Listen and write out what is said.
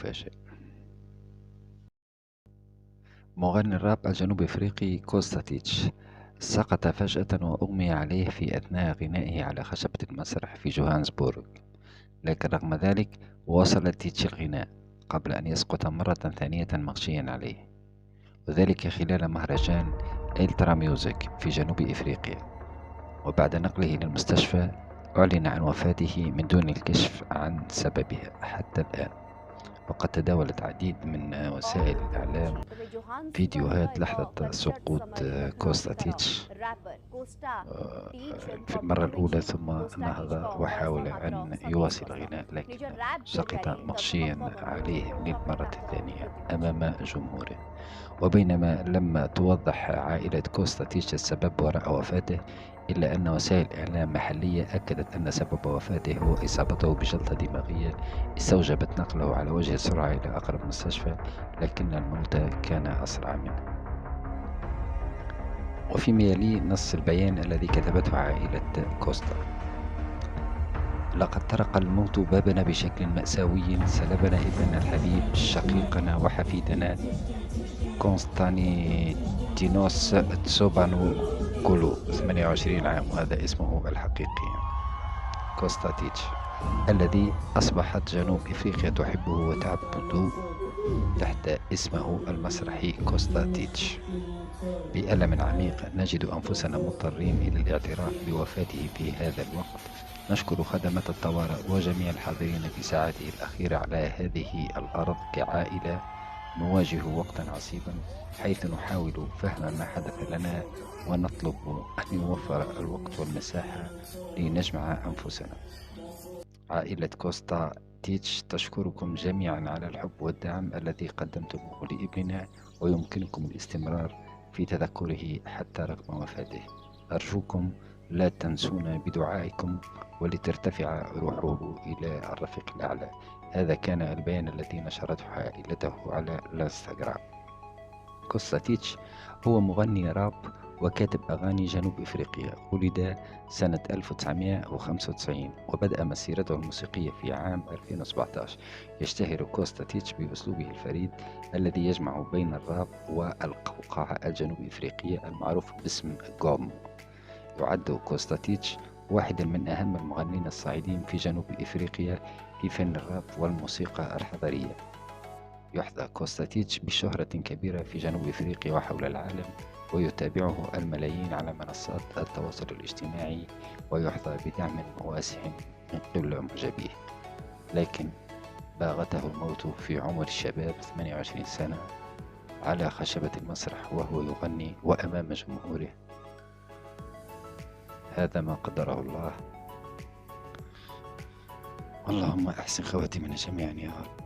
مفاجئ. مغني الراب الجنوب أفريقي كوستاتيتش سقط فجأة وأغمي عليه في أثناء غنائه على خشبة المسرح في جوهانسبورغ، لكن رغم ذلك واصل تيتش الغناء قبل أن يسقط مرة ثانية مغشيا عليه، وذلك خلال مهرجان إلترا ميوزك في جنوب إفريقيا. وبعد نقله إلى المستشفى أعلن عن وفاته من دون الكشف عن سببها حتى الآن. وقد تداولت عديد من وسائل الإعلام فيديوهات لحظة سقوط كوستاتيتش في المرة الأولى، ثم نهض وحاول أن يواصل الغناء، لكن سقط مغشيا عليه للمرة الثانية أمام جمهوره. وبينما لم توضح عائلة كوستاتيتش السبب وراء وفاته، إلا أن وسائل إعلام محلية أكدت أن سبب وفاته هو إصابته بجلطة دماغية استوجبت نقله على وجه السرعة إلى أقرب مستشفى، لكن الموت كان أسرع منه. وفيما يلي نص البيان الذي كتبته عائلة كوستا: لقد طرق الموت بابنا بشكل مأساوي، سلبنا ابننا الحبيب، شقيقنا وحفيدنا كونستانتينوس تسوبانو كولو 28 عام، وهذا اسمه الحقيقي كوستاتيتش، الذي أصبحت جنوب إفريقيا تحبه وتعبد تحت اسمه المسرحي كوستاتيتش. بألم عميق نجد أنفسنا مضطرين إلى الاعتراف بوفاته في هذا الوقت. نشكر خدمات الطوارئ وجميع الحاضرين في ساعته الأخيرة على هذه الأرض. كعائلة نواجه وقتا عصيبا حيث نحاول فهم ما حدث لنا، ونطلب أن يوفر الوقت والمساحة لنجمع أنفسنا. عائلة كوستا تيتش تشكركم جميعا على الحب والدعم الذي قدمتموه لابننا، ويمكنكم الاستمرار في تذكره حتى رغم وفاته. أرجوكم لا تنسونا بدعائكم ولترتفع روحه إلى الرفيق الأعلى. هذا كان البيان الذي نشرته عائلته على الانستغرام. كوستاتيتش هو مغني راب وكاتب أغاني جنوب إفريقيا. ولد سنة 1995 وبدأ مسيرته الموسيقية في عام 2017. يشتهر كوستاتيتش بأسلوبه الفريد الذي يجمع بين الراب والقوقعة الجنوب إفريقية المعروف باسم غوم. يعد كوستاتيتش واحدا من أهم المغنين الصاعدين في جنوب إفريقيا في فن الراب والموسيقى الحضرية. يحظى كوستاتيتش بشهرة كبيرة في جنوب إفريقيا وحول العالم، ويتابعه الملايين على منصات التواصل الاجتماعي، ويحظى بدعم واسع من قبل معجبيه. لكن باغته الموت في عمر الشباب 28 سنة على خشبة المسرح وهو يغني وأمام جمهوره. هذا ما قدره الله، اللهم أحسن خواتمنا جميعا يا رب.